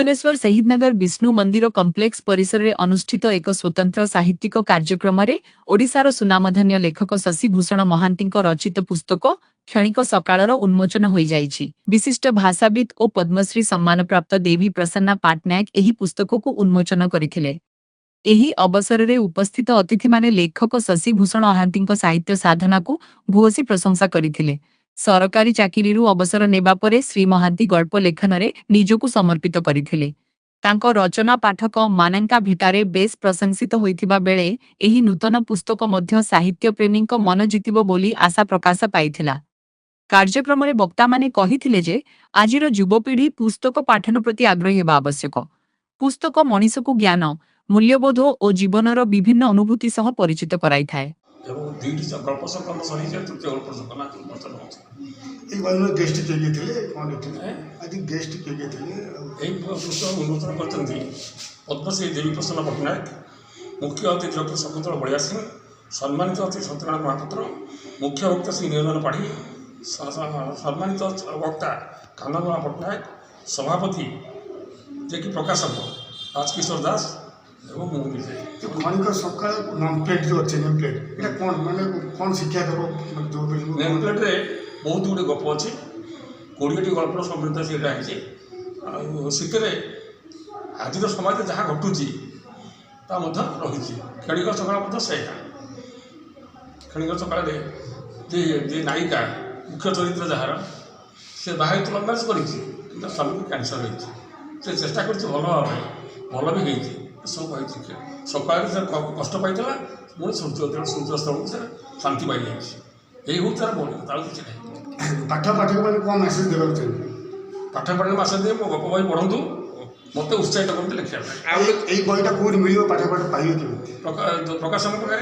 भुवनेश्वर शहीदनगर विष्णु मंदिर कम्प्लेक्स परिसर में अनुष्ठित एक स्वतंत्र साहित्यिक कार्यक्रम में ओडिशार सुनामधन्य लेखक शशिभूषण महांती रचित पुस्तक क्षणिक सकाळर उन्मोचन हो जाइछि। विशिष्ट भाषाविद और पद्मश्री सम्मान प्राप्त देवी प्रसन्ना पाटनायक एही पुस्तक को उन्मोचन करथिले। एही अवसर में उपस्थित अतिथि माने लेखक शशिभूषण महांती साहित्य साधना को भूयसी प्रशंसा करथिले। सरकारी चाकिरीरू अवसर नेबा परे श्री महांती गल्प लेखन रे निजकु समर्पित करथिले। तांको रचना पाठक मानंका भिटारे बेस प्रशंसित होइथिबा बेले एही नूतन पुस्तक मध्य साहित्य प्रेमीक मन जितिबो बोली आशा प्रकाश पाइथिला। कार्यक्रम में वक्ता माने कहिथिले जे आजिर युवपीढ़ी पुस्तक पाठन प्रति आग्रही हेबा आवश्यक। पुस्तक मनीष को ज्ञान मूल्यबोध और जीवनर विभिन्न अनुभूति सह परिचित कराई थाए। गल्प संकलन सही तृतीय गल्प संकलन गेस्ट आज गेस्ट पुस्तक उन्मोचन कर पद्मश्री देवी प्रसन्न पट्टनायक, मुख्य अतिथि डॉक्टर शकुंतला बलिया सिंह, सम्मानित अतिथि सत्यनारायण महापात्र, मुख्य वक्ता श्री निरंजन पाढ़ी, सम्मानित वक्ता काननमाला पट्टनायक, सभापति जे कि प्रकाशक राजकिशोर दास एवं क्षणिक सकाळ नेमप्लेट जो अच्छे नेमप्लेट ये कौन माने कौन शिक्षा देव जो नेमप्लेट रे बहुत गुड़े गप अच्छी 20टी गल्पर समृद्ध से शीतरे आज समाज जहाँ घटुची रही क्षणिक सकाळ से क्षणिक सकाळ जे नायिका मुख्य चरित्र जार से बाहर तो लव मैरेज कर स्वामी को कैंसर होती चेष्टा कर भल भी होती सब कही सकाल से कष्ट पाई पुणी सूर्यास्त से शांति पाई यही हूँ तार मौलिकता और किसी नहीं। पाठ पाठक मैंने कौन मैसेज देवा चाहिए पाठ पढ़ने मैसेज दे मो गप बही पढ़ु मत उत्साहित करते लिखा बहीटा कौन मिल पाठ पाठ पाइबे के प्रकाशन प्रकार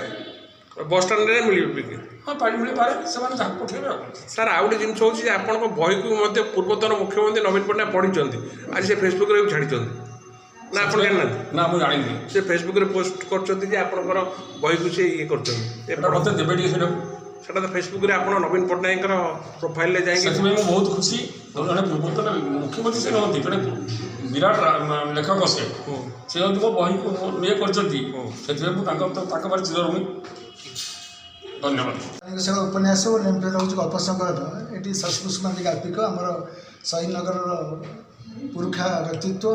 बस स्टाण्ड में मिले हाँ पाई मिल पारे से पठेबे सर आउ गोटे जिन हूँ आप बही को पूर्वतन मुख्यमंत्री नवीन पट्टनायक पढ़ी आज से फेसबुक रे छाड़ी ना आप जानना ना मुझे जानी से फेसबुक रे पोस्ट कर आपंकर बही को सी ये मत देवे सेटा तो फेसबुक रे आप नवीन पट्टनायक प्रोफाइल जाएंगे बहुत खुशी जड़े पूर्वतन मुख्यमंत्री से नहती जड़े विराट लेखक से बही को ये कर चिरऋणी धन्यवाद। उपन्यास और नेमप्लेट हूँ गल्प संकलन ये शशिभूषण गाल्पिक आमर शहीदनगर पुरुखा व्यक्तित्व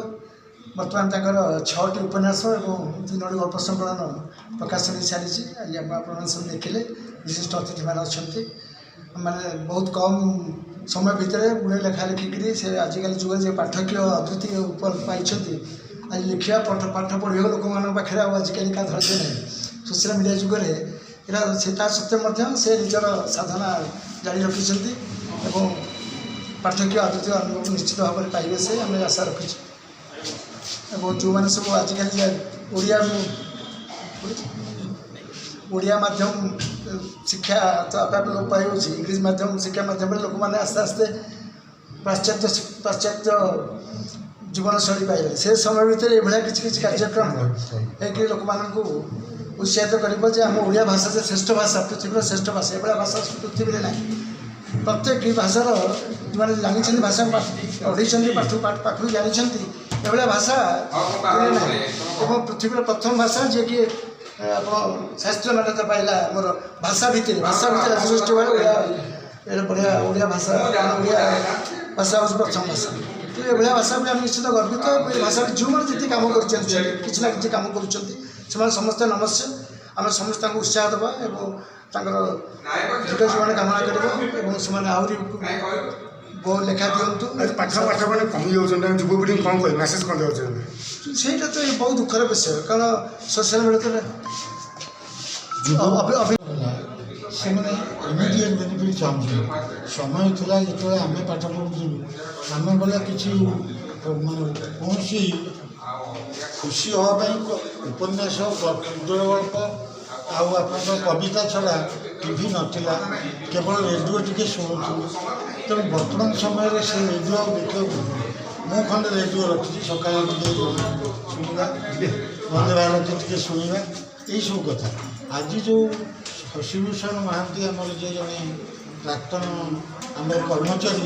बर्तमान तक 6टी उपन्यास और 3टी गल्प संकलन प्रकाशन हो सारी आप सब देखिले विशिष्ट अतिथि मैंने अच्छा माने बहुत कम समय भितर गुड़े लेखा लिखिकी से आजिकल जुग जो पाठकीय अभिवृद्धि पाई आज लिखा पाठ पढ़े लोक पाखे आजिकल का धैर्य नहीं सोशल मीडिया जुगरे यहाँ से सत्वे से निजर साधना जारी रखिंट और पाठकीय अद्वितीय अनुभव निश्चित भाव में पाइबे से आम आशा रखीचु और जो मैंने सब आजिकल ओडिया माध्यम शिक्षा तो आप लोप पाई इंग्लिश माध्यम शिक्षा माध्यम लोक मैंने आस्ते आस्ते पाश्चात्य जीवनशैली पाइले से समय भितर ये किसी कार्यक्रम है लोक मानू उत्साहित कर आम ओडिया भाषा जो श्रेष्ठ भाषा पृथ्वी श्रेष्ठ भाषा ये भाषा पृथ्वी में ना प्रत्येक भाषार जो मैंने जानी भाषा पढ़ी पाठ जानी ये भाषा ना पृथ्वी प्रथम भाषा जी कि आप शास्त्रीय मान्यता पाइला मोर भाषा भितर सृष्टि भाई बढ़िया ओडिया भाषा ओडिया भाषा हूँ प्रथम भाषा तो ये भाषा भी आम निश्चित गर्वित ये भाषा जो मैंने जी कम कर कम कर समस्त नमस्या आम समस्त उत्साह देवा और दीर्घ जीवन कामना कर बहुत लेखा दिंतु पाठ पाठ मैंने कमी जाऊँ युवपीढ़ी कौन कह मैसेज कौन देते ସେଇଟା ତ ବହୁତ ଦୁଃଖର ବିଷୟ କାରଣ ସୋସିଆଲ ମିଡ଼ିଆରେ ସେମାନେ ଇମିଡ଼ିଏଟ୍ ବେନିଫିଟ୍ ଚାହୁଁଛନ୍ତି। ସମୟ ଥିଲା ଯେତେବେଳେ ଆମେ ପାଠ ପଢ଼ୁଥିଲୁ ଆମେ ବୋଲେ କିଛି ମାନେ କୌଣସି ଖୁସି ହେବା ପାଇଁ ଉପନ୍ୟାସ କ୍ଷୁଦ୍ର ଗଳ୍ପ ଆଉ ଆପଣଙ୍କର କବିତା ଛଡ଼ା ଟିଭି ନଥିଲା, କେବଳ ରେଡ଼ିଓ ଟିକେ ଶୁଣୁଥିଲୁ। ତେଣୁ ବର୍ତ୍ତମାନ ସମୟରେ ସେ ରେଡ଼ିଓ ଆଉ ଦେଖିବାକୁ ମୁଁ ଖଣ୍ଡେ ରେଡ଼ିଓ ରଖିଛି, ସକାଳେ ଟିକେ ଶୁଣିବା, ବନ୍ଦେ ଭାରତ ଟିକେ ଶୁଣିବା, ଏଇସବୁ କଥା। ଆଜି ଯେଉଁ ଶଶିଭୂଷଣ ମହାନ୍ତି ଆମର ଯିଏ ଜଣେ ପ୍ରାକ୍ତନ ଆମର କର୍ମଚାରୀ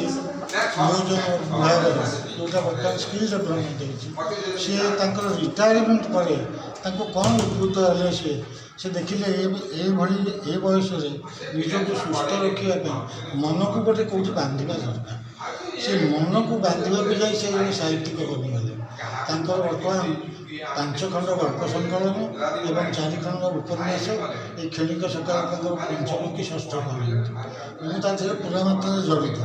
ନିୟୋଜନ ବିଭାଗରେ ଯେଉଁଟା ବର୍ତ୍ତମାନ ସ୍କିଲ୍ ଡେଭଲପମେଣ୍ଟ ହେଇଛି, ସିଏ ତାଙ୍କର ରିଟାୟାରମେଣ୍ଟ ପରେ ତାଙ୍କୁ କ'ଣ ଉଦ୍ବୁଦ୍ଧ ହେଲେ ସେ ଦେଖିଲେ ଏଭଳି ଏ ବୟସରେ ନିଜକୁ ସୁସ୍ଥ ରଖିବା ପାଇଁ ମନକୁ ଗୋଟେ କେଉଁଠି ବାନ୍ଧିବା ଦରକାର। ସେ ମନକୁ ବାନ୍ଧିବାକୁ ଯାଇ ସେ ଜଣେ ସାହିତ୍ୟିକ ବନିଗଲେ। ତାଙ୍କର ବର୍ତ୍ତମାନ 5 ଖଣ୍ଡ ଗଳ୍ପ ସଂକଳନ ଏବଂ 4 ଖଣ୍ଡ ଉପନ୍ୟାସ এই କ୍ଷଣିକ ସକାଳ ତାଙ୍କର 5ମ କି 6ଠ କରନ୍ତି। ମୁଁ ତା ଦେହରେ ପୁରା ମାତ୍ରାରେ ଜଡ଼ିତ।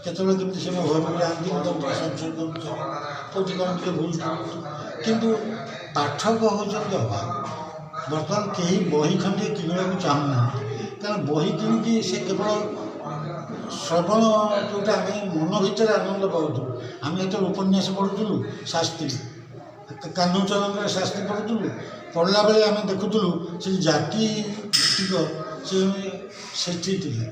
କେତେବେଳେ କେମିତି ସେ ମୋ ଘରକୁ ଯାଆନ୍ତି, ମୁଁ ତାଙ୍କୁ ଟିକେ ସଂଶୋଧନ କରୁଛି, କେଉଁଠି କ'ଣ ଟିକେ ଭୁଲ କରୁଛୁ। କିନ୍ତୁ ପାଠକ ହେଉଛନ୍ତି ଅଭାବ। ବର୍ତ୍ତମାନ କେହି ବହି ଖଣ୍ଡିଏ କିଣିବାକୁ ଚାହୁଁନାହାନ୍ତି, କାରଣ ବହି କିଣିକି ସେ କେବଳ ଶ୍ରବଣ ଯେଉଁଟା ଆମେ ମନ ଭିତରେ ଆନନ୍ଦ ପାଉଛୁ। ଆମେ ଯେତେବେଳେ ଉପନ୍ୟାସ ପଢ଼ୁଥିଲୁ ଶାସ୍ତ୍ରୀ କାହ୍ନୁଚରଣରେ ଶାସ୍ତ୍ରୀ ପଢ଼ୁଥିଲୁ, ପଢ଼ିଲା ବେଳେ ଆମେ ଦେଖୁଥିଲୁ ସେ ଜାତି ଭିତ୍ତିକ ସେଠି ଥିଲେ,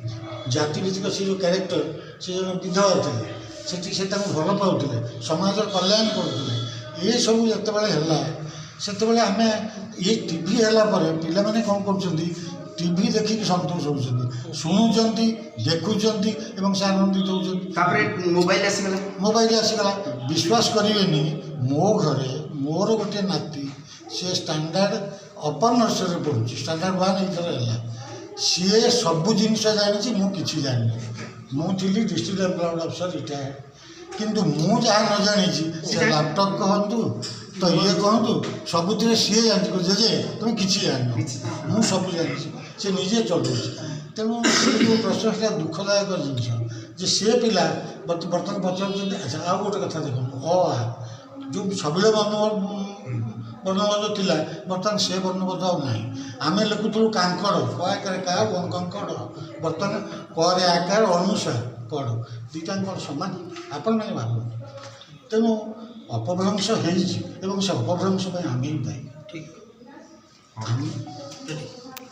ଜାତି ଭିତ୍ତିକ ସେ ଯେଉଁ କ୍ୟାରେକ୍ଟର ସେ ଜଣେ ବିଧବା ଥିଲେ, ସେଠି ସେ ତାଙ୍କୁ ଭଲ ପାଉଥିଲେ, ସମାଜର କଲ୍ୟାଣ କରୁଥିଲେ। ଏସବୁ ଯେତେବେଳେ ହେଲା ସେତେବେଳେ ଆମେ ଏ ଟିଭି ହେଲା ପରେ ପିଲାମାନେ କ'ଣ କରୁଛନ୍ତି, ଟିଭି ଦେଖିକି ସନ୍ତୋଷ ହେଉଛନ୍ତି, ଶୁଣୁଛନ୍ତି, ଦେଖୁଛନ୍ତି ଏବଂ ସେ ଆନନ୍ଦିତ ହେଉଛନ୍ତି। ତାପରେ ମୋବାଇଲ ଆସିଗଲା। ବିଶ୍ୱାସ କରିବେନି, ମୋ ଘରେ ମୋର ଗୋଟିଏ ନାତି, ସିଏ ଷ୍ଟାଣ୍ଡାର୍ଡ଼ ଅପର ନର୍ସରୀରେ ପଢ଼ୁଛି, ଷ୍ଟାଣ୍ଡାର୍ଡ଼ 1 ଏଇଥର ହେଲା। ସିଏ ସବୁ ଜିନିଷ ଜାଣିଛି, ମୁଁ କିଛି ଜାଣିନି। ମୁଁ ଥିଲି ଡିଷ୍ଟ୍ରିକ୍ଟ ଏମ୍ପ୍ଲୟମେଣ୍ଟ ଅଫିସର ରିଟାୟାର୍ଡ଼, କିନ୍ତୁ ମୁଁ ଯାହା ନ ଜାଣିଛି ସେ ଲାପଟପ୍ କୁହନ୍ତୁ ତ ଇଏ କୁହନ୍ତୁ ସବୁଥିରେ ସିଏ ଜାଣିଛି। ଜେଜେ ତୁମେ କିଛି ଜାଣିନ, ମୁଁ ସବୁ ଜାଣିଛି, ସେ ନିଜେ ଚଳଉଛି। ତେଣୁ ସେ ଯେଉଁ ପ୍ରଶ୍ନଟା ଦୁଃଖଦାୟକ ଜିନିଷ ଯେ ସେ ପିଲା ବର୍ତ୍ତମାନ ପଚାରୁଛନ୍ତି। ଆଚ୍ଛା ଆଉ ଗୋଟେ କଥା ଦେଖନ୍ତୁ, ଯେଉଁ ସବୁବେଳେ ବର୍ଣ୍ଣବୋଧ ଥିଲା, ବର୍ତ୍ତମାନ ସେ ବର୍ଣ୍ଣବୋଧ ଆଉ ନାହିଁ। ଆମେ ଲେଖୁଥିଲୁ କାଙ୍କଡ଼, କ ଆକାରେ କା କଙ୍କଡ଼, ବର୍ତ୍ତମାନ କରେ ଆକାର ଅନୁସାର କଡ଼, ଦୁଇଟା କ'ଣ ସମାନ? ଆପଣମାନେ ଭାବନ୍ତୁ। ତେଣୁ ଅପଭ୍ରଂଶ ହେଇଛି ଏବଂ ସେ ଅପଭ୍ରଂଶ ପାଇଁ ଆମେ ହିଁ ଦାୟୀ। ଠିକ୍।